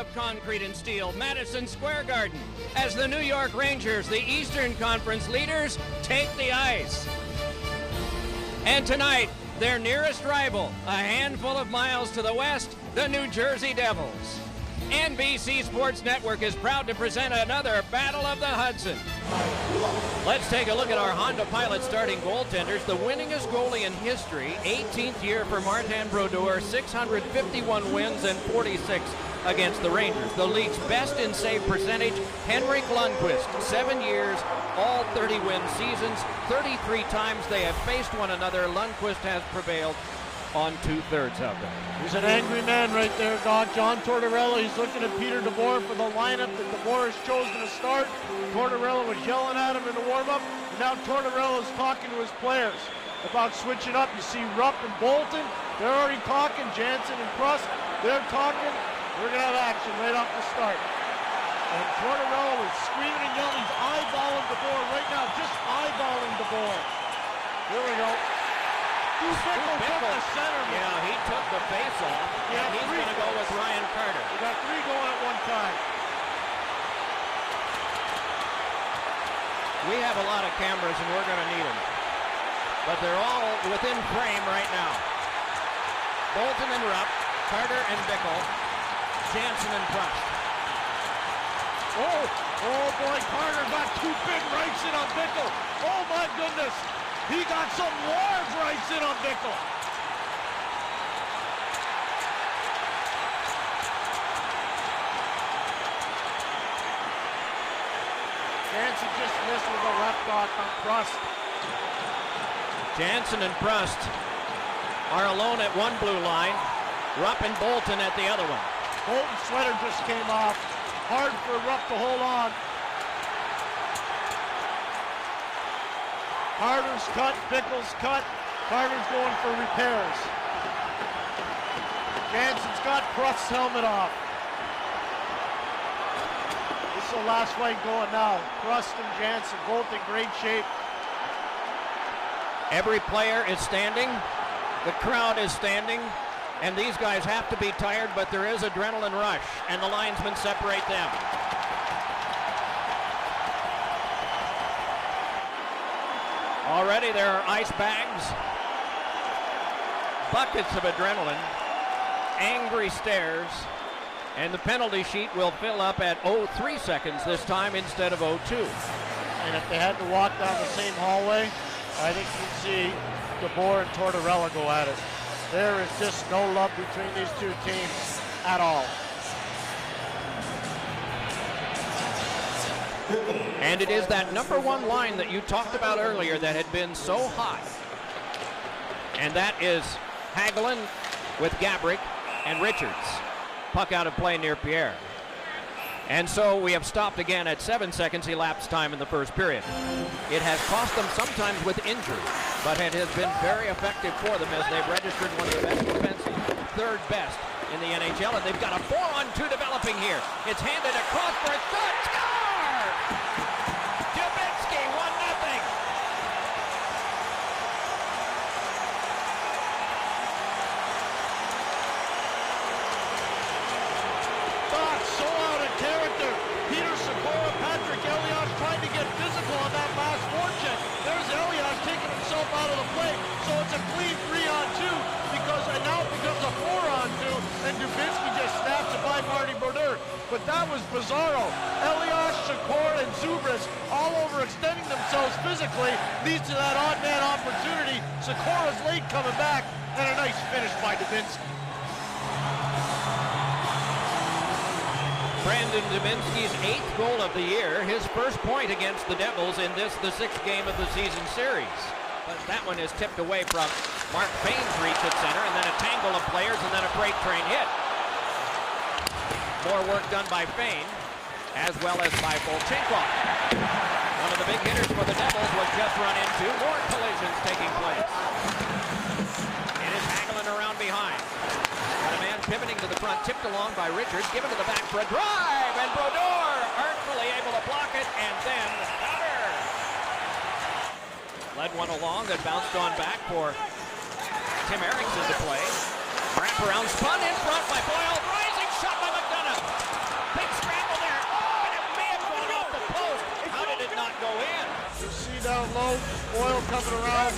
of concrete and steel, Madison Square Garden, as the New York Rangers, the Eastern Conference leaders, take the ice. And tonight, their nearest rival, a handful of miles to the west, the New Jersey Devils. NBC Sports Network is proud to present another Battle of the Hudson. Let's take a look at our Honda Pilot starting goaltenders. The winningest goalie in history, 18th year for Martin Brodeur, 651 wins and 46 against the Rangers. The league's best in save percentage, Henrik Lundqvist, 7 years, all 30-win seasons. 33 times they have faced one another. Lundqvist has prevailed on 2/3 of them. He's an angry man right there, Doc. John Tortorella, he's looking at Peter DeBoer for the lineup that DeBoer has chosen to start. Tortorella was yelling at him in the warm-up, and now Tortorella is talking to his players about switching up. You see Rupp and Bolton, they're already talking. Jansen and Prust, they're talking. We're going to have action right off the start. And Tortorella is screaming and yelling. He's eyeballing DeBoer right now, just eyeballing DeBoer. Here we go. Bickle took the center. Yeah, he took the face-off, and he's going to go with Ryan Carter. We got 3 going at one time. We have a lot of cameras, and we're going to need them. But they're all within frame right now. Bolton and Rupp, Carter and Bickle, Jansen and Prust. Oh boy, Carter got 2 big rights in on Bickle. Oh my goodness. He got some large rights in on Bickle. Jansen just missed with a left dot on Prust. Jansen and Prust are alone at one blue line. Rupp and Bolton at the other one. Bolton's sweater just came off. Hard for Rupp to hold on. Carter's cut, Bickle's cut. Carter's going for repairs. Jansen's got Prust's helmet off. This is the last fight going now. Prust and Jansen both in great shape. Every player is standing. The crowd is standing. And these guys have to be tired, but there is adrenaline rush, and the linesmen separate them. Already there are ice bags, buckets of adrenaline, angry stares, and the penalty sheet will fill up at 0.3 seconds this time instead of 0.2. And if they had to walk down the same hallway, I think you'd see DeBoer and Tortorella go at it. There is just no love between these two teams at all. And it is that number 1 line that you talked about earlier that had been so hot. And that is Hagelin with Gabrick and Richards. Puck out of play near Pierre. And so we have stopped again at 7 seconds elapsed time in the first period. It has cost them sometimes with injury, but it has been very effective for them as they've registered one of the best defenses, 3rd best in the NHL, and they've got a 4-on-2 developing here. It's handed across for a shot. Score! Dubinsky, 1-0. Thought so out of character. Peter Sikora, Patrick Elias trying to get physical on that last forecheck. There's Elias taking himself out of the play. So it's a clean 3-on-2 because it now becomes a 4-on-2, and Dubinsky just snaps it by Martin Brodeur. But that was bizarro. Elias, Sikora, and Zubris all overextending themselves physically leads to that odd man opportunity. Sikora's late coming back, and a nice finish by Dubinsky. Brandon Dubinsky's 8th goal of the year, his first point against the Devils in this, the 6th game of the season series. But that one is tipped away from Mark Fain's reach at center, and then a tangle of players, and then a freight train hit. More work done by Fain, as well as by Volchenkov. One of the big hitters for the Devils was just run into. More collisions taking place. It is Hagelin around behind. Got a man pivoting to the front, tipped along by Richards, given to the back for a drive, and Brodeur artfully able to block it, and then cover. Led one along that bounced on back for Tim Erickson to play. Wraparound spun in front by Boyle, rising shot by McDonough. coming around.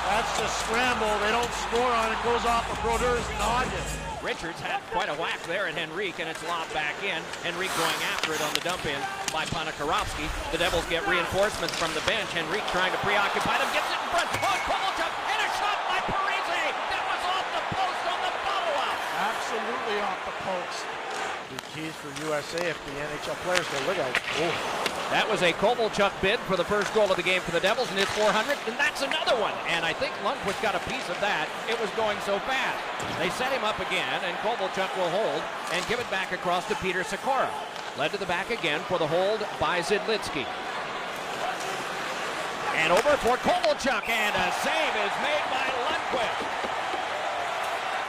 That's a scramble. They don't score on it. Goes off of Brodeur's noggin. Richards had quite a whack there at Henrik, and it's lobbed back in. Henrik going after it on the dump in by Ponikarovsky. The Devils get reinforcements from the bench. Henrik trying to preoccupy them, gets it in front. Oh, Kovalchuk, and a shot by Parise. That was off the post on the follow-up. Absolutely off the post. The keys for USA if the NHL players go look out. Oh. That was a Kovalchuk bid for the first goal of the game for the Devils, and it's 400, and that's another one. And I think Lundqvist got a piece of that. It was going so fast. They set him up again, and Kovalchuk will hold and give it back across to Peter Sikora. Led to the back again for the hold by Zidlitsky. And over for Kovalchuk, and a save is made by Lundqvist.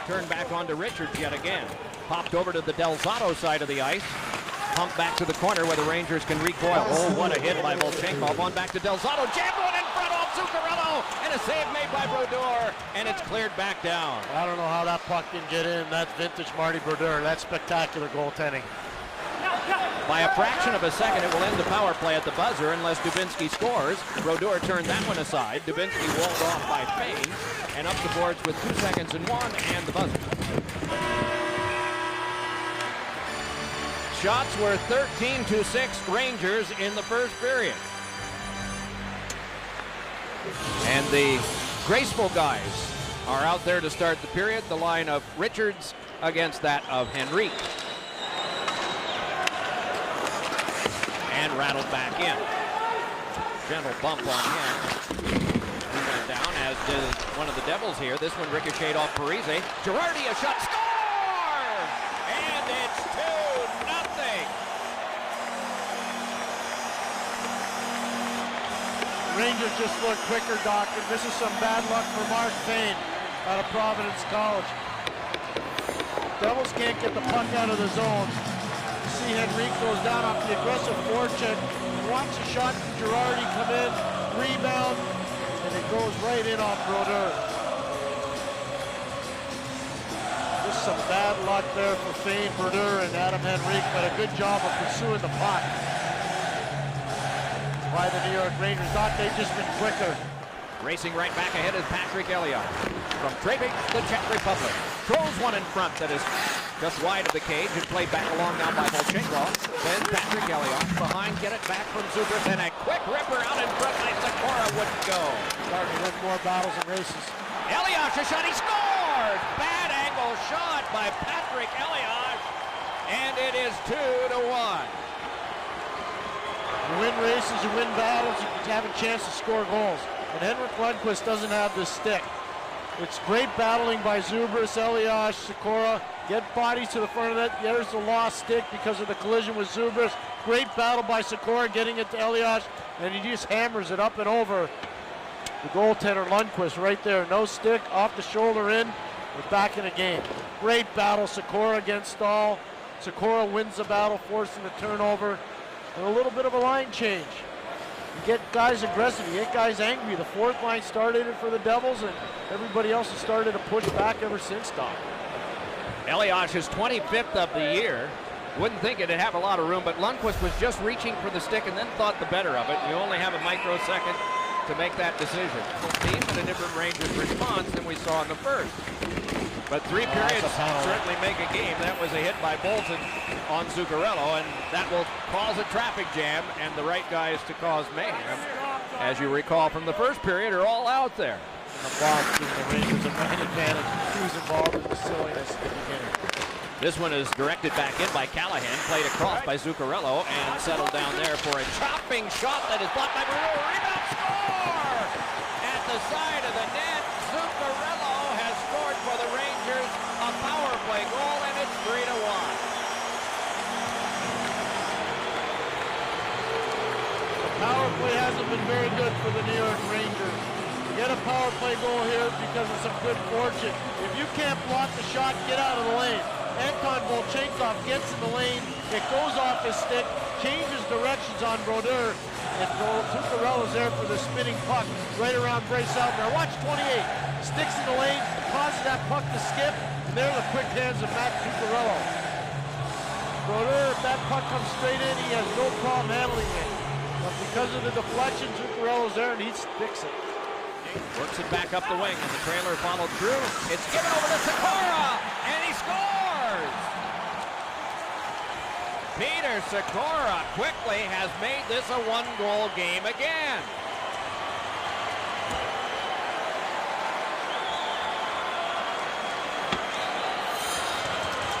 Turned back onto Richards yet again. Popped over to the Del Zotto side of the ice. Pumped back to the corner where the Rangers can recoil. Oh, what a hit by Volchenkov. On back to Del Zotto. Jammed one in front off Zuccarello. And a save made by Brodeur. And it's cleared back down. I don't know how that puck didn't get in. That's vintage Marty Brodeur. That's spectacular goaltending. By a fraction of a second, it will end the power play at the buzzer unless Dubinsky scores. Brodeur turned that one aside. Dubinsky walled off by Fane. And up the boards with 2 seconds and 1 and the buzzer. Shots were 13-6 Rangers in the first period. And the graceful guys are out there to start the period. The line of Richards against that of Henrik. And rattled back in. Gentle bump on him. He went down, as did one of the Devils here. This one ricocheted off Parise. Girardi, a shot, score! And it's 2-0. Rangers just look quicker, Doctor. This is some bad luck for Mark Fane out of Providence College. Devils can't get the puck out of the zone. You see Henrik goes down off the aggressive forecheck. Watch the shot from Girardi come in, rebound, and it goes right in off Brodeur. Just some bad luck there for Fane, Brodeur, and Adam Henrik, but a good job of pursuing the puck by the New York Rangers. Doc, they've just been quicker. Racing right back ahead is Patrick Elias from Trebek, the Czech Republic. Throws one in front that is just wide of the cage and played back along now by Volchenkov. Then Patrick Elias behind, get it back from Zubers, and a quick ripper out in front by Sikora wouldn't go. Starting to win more battles and races. Elias, a shot, he scores! Bad angle shot by Patrick Elias, and it is 2-1. You win races, you win battles, you have a chance to score goals. And Henrik Lundqvist doesn't have this stick. It's great battling by Zubers, Elias, Sikora. Get bodies to the front of that. There's the lost stick because of the collision with Zubers. Great battle by Sikora getting it to Elias, and he just hammers it up and over the goaltender Lundqvist right there. No stick, off the shoulder in. We're back in the game. Great battle, Sikora against Stahl. Sikora wins the battle, forcing the turnover. And a little bit of a line change. You get guys aggressive, you get guys angry. The fourth line started it for the Devils, and everybody else has started to push back ever since, Doc. Elias is 25th of the year. Wouldn't think it'd have a lot of room, but Lundqvist was just reaching for the stick and then thought the better of it. You only have a microsecond to make that decision. Even a different Rangers response than we saw in the first. But 3 periods certainly make a game. That was a hit by Bolton on Zuccarello, and that will cause a traffic jam, and the right guys to cause mayhem, as you recall from the first period, are all out there. And the Bob giving the Rangers a main advantage. He was involved in the silliness at the beginning. This one is directed back in by Callahan, played across by Zuccarello, and settled down there for a chopping shot that is blocked by Brodeur. Rebound, score! At the side of the net, Zuccarello has scored for the Rangers a power play goal, and it's 3-1. The power play hasn't been very good for the New York Rangers. You get a power play goal here because of some good fortune. If you can't block the shot, get out of the lane. Anton Volchenkov gets in the lane, it goes off his stick, changes directions on Brodeur, and Zuccarello's there for the spinning puck right around Bryce Elmer. Watch 28, sticks in the lane, causes that puck to skip, and there are the quick hands of Matt Zuccarello. Brodeur, if that puck comes straight in, he has no problem handling it. But because of the deflection, Zuccarello's there and he sticks it. Works it back up the wing, and the trailer followed through. It's given over to Sikora, and he scores! Peter Sikora quickly has made this a one-goal game again.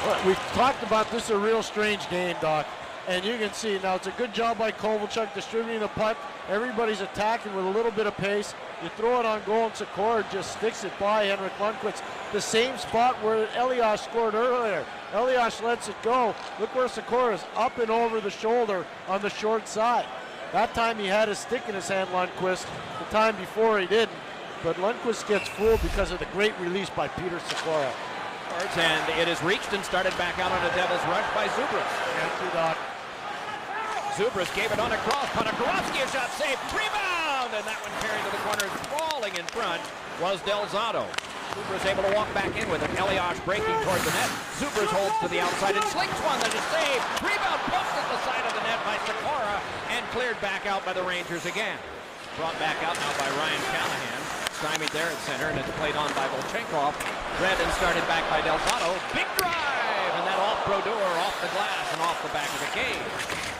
Well, we've talked about this, a real strange game, Doc. And you can see now it's a good job by Kovalchuk distributing the puck. Everybody's attacking with a little bit of pace. You throw it on goal and Sikora just sticks it by Henrik Lundqvist. The same spot where Elias scored earlier. Elias lets it go. Look where Sikora is, up and over the shoulder on the short side. That time he had his stick in his hand, Lundqvist. The time before he didn't. But Lundqvist gets fooled because of the great release by Peter Sikora. And it is reached and started back out on a Devil's rush by Zubras. Thank you, Doc. Zubras gave it on across. Ponikarovsky, a shot saved. Rebound! And that one carried to the corner. Crawling in front was Delzato. Zubras able to walk back in with it. Elias breaking toward the net. Zubras holds to the outside and slings one that is saved. Rebound pumped at the side of the net by Sikora and cleared back out by the Rangers again. Brought back out now by Ryan Callahan. Stymied there at center, and it's played on by Volchenkov. Read and started back by Delzato. Big drive! And that off Brodeur, off the glass, and off the back of the cage.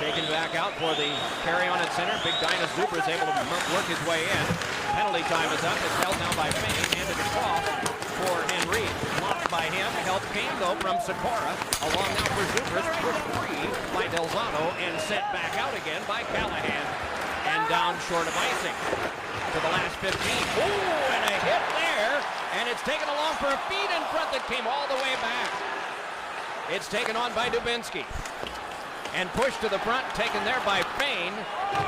Taken back out for the carry on at center. Big Dinah Zuber is able to work his way in. Penalty time is up. It's held now by Payne. Handed across for Henry. Blocked by him. Helped Payne though from Sikora. Along now for Zuber. Pushed free by Delzato and sent back out again by Callahan. And down short of icing. To the last 15. Ooh, and a hit there. And it's taken along for a feed in front that came all the way back. It's taken on by Dubinsky. And pushed to the front, taken there by Payne.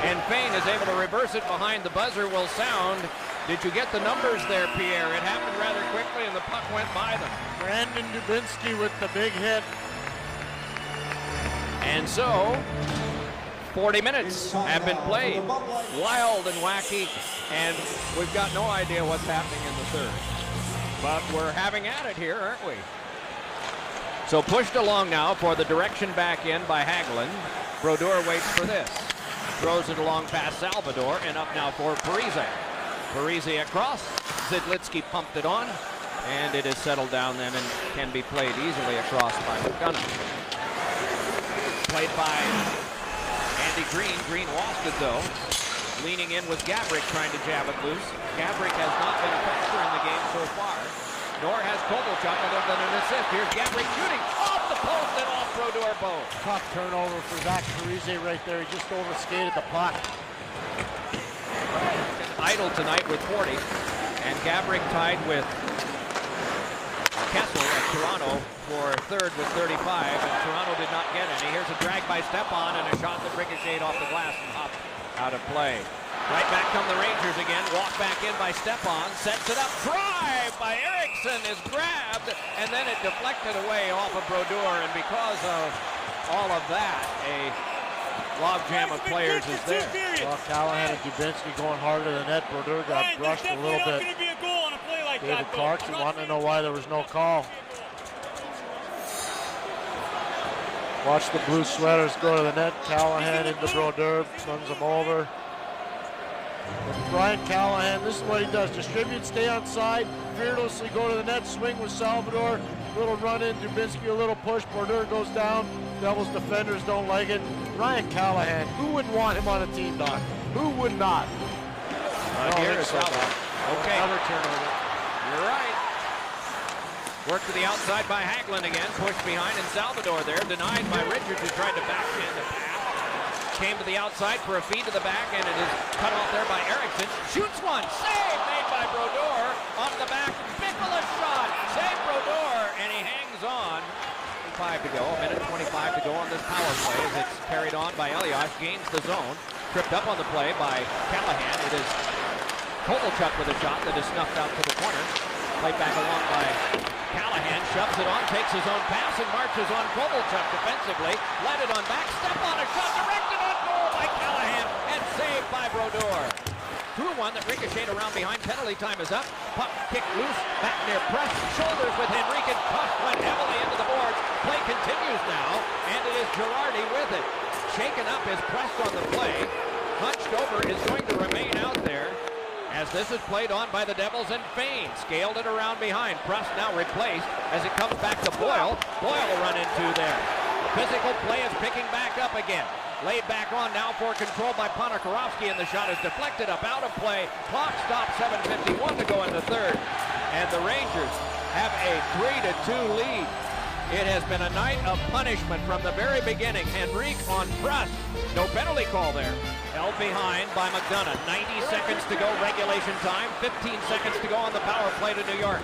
And Payne is able to reverse it behind the buzzer will sound. Did you get the numbers there, Pierre? It happened rather quickly and the puck went by them. Brandon Dubinsky with the big hit. And so, 40 minutes have been played. Wild and wacky, and we've got no idea what's happening in the third. But we're having at it here, aren't we? So pushed along now for the direction back in by Hagelin. Brodeur waits for this. Throws it along past Salvador and up now for Parise. Parise across. Zidlitsky pumped it on. And it is settled down then and can be played easily across by McDonough. Played by Andy Green. Green lost it though. Leaning in was Gabrick trying to jab it loose. Gabrick has not been a factor in the game so far. Nor has Kovalchuk other than an assist. Here's Gabrick shooting off the post and off Brodeur both. Tough turnover for Zach Parise right there. He just overskated the puck. Idle tonight with 40. And Gabrick tied with Kessel of Toronto for third with 35. And Toronto did not get any. Here's a drag by Stepan and a shot that ricocheted off the glass and hopped out of play. Right back come the Rangers again. Walk back in by Stepan. Sets it up. Drive by Eriksson is grabbed. And then it deflected away off of Brodeur. And because of all of that, a logjam of players is there. Well, Callahan and Dubinsky going hard to the net. Brodeur got brushed a little bit. David Clarkson wanting to know why there was no call. Watch the blue sweaters go to the net. Callahan into Brodeur. Runs them over. Brian Callahan, this is what he does. Distribute, stay on side, fearlessly go to the net, swing with Salvador, little run in, Dubinsky a little push, Brodeur goes down, Devils defenders don't like it. Ryan Callahan, who wouldn't want him on a team, Doc? Who would not? Here is Salvador. Okay. Another turnover. You're right. Work to the outside by Hagelin again, pushed behind, and Salvador there, denied by Richards who tried to backhand the pass. Came to the outside for a feed to the back, and it is cut off there by Eriksson. Shoots one, save made by Brodeur on the back. Mikula shot, save Brodeur, and he hangs on. 25 to go, a minute 25 to go on this power play as it's carried on by Elias, gains the zone. Tripped up on the play by Callahan. It is Kovalchuk with a shot that is snuffed out to the corner. Played back along by Callahan, shoves it on, takes his own pass, and marches on Kovalchuk defensively. Let it on back, step on a shot, directed on goal by Callahan, and saved by Brodeur. Through one that ricocheted around behind, penalty time is up. Puck kicked loose, back near press, shoulders with Henrik, and puck went heavily into the boards. Play continues now, and it is Girardi with it. shaken up, is pressed on the play. Hunched over, is going to remain out there as this is played on by the Devils, and Fane scaled it around behind. Prust now replaced as it comes back to Boyle. Boyle will run into there. Physical play is picking back up again. Laid back on now for control by Ponikarovsky, and the shot is deflected up out of play. Clock stops, 7:51 to go in the third. And the Rangers have a 3-2 lead. It has been a night of punishment from the very beginning. Henrik on Prust. No penalty call there. Held behind by McDonough. 90 seconds to go regulation time. 15 seconds to go on the power play to New York.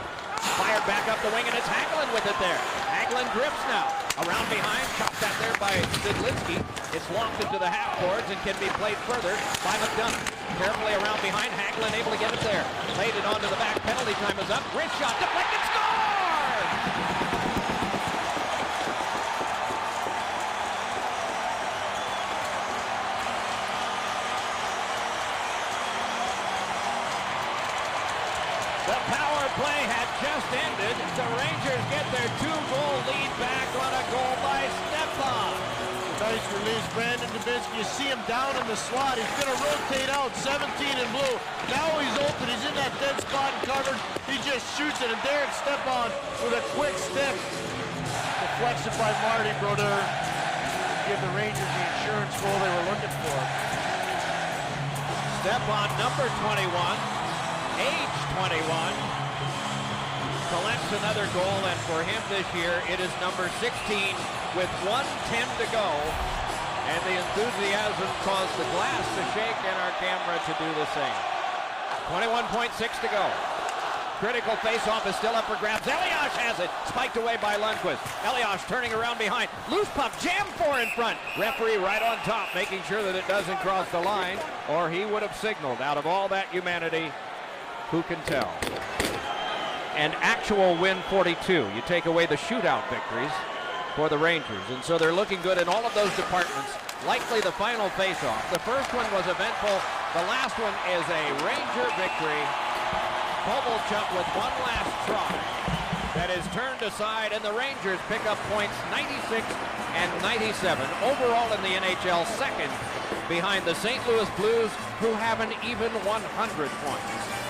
Fired back up the wing, and it's Hagelin with it there. Hagelin drifts now. Around behind, chopped that there by Zidlinski. It's lofted to the half boards and can be played further by McDonough. Carefully around behind, Hagelin able to get it there. Laid it onto the back, penalty time is up. Wrist shot, deflected, score! The power play had just ended. The Rangers get their 2-goal lead back on a goal by Stepan. Nice release, Brandon Dubinsky. You see him down in the slot. He's going to rotate out, 17 in blue. Now he's open. He's in that dead spot and covered. He just shoots it, and Derek Stepan with a quick stick. Deflection by Martin Brodeur. Give the Rangers the insurance goal they were looking for. Stepan, number 21. Age 21, collects another goal, and for him this year it is number 16 with 1:10 to go, and the enthusiasm caused the glass to shake and our camera to do the same. 21.6 to go. Critical face-off is still up for grabs. Elias has it, spiked away by Lundqvist. Elias turning around behind. Loose puck, jam 4 in front. Referee right on top, making sure that it doesn't cross the line, or he would have signaled. Out of all that humanity, who can tell? An actual win 42. You take away the shootout victories for the Rangers, and so they're looking good in all of those departments. Likely the final face-off. The first one was eventful. The last one is a Ranger victory. Kovalchuk with one last try that is turned aside, and the Rangers pick up points 96 and 97. Overall in the NHL, second behind the St. Louis Blues, who have an even 100 points.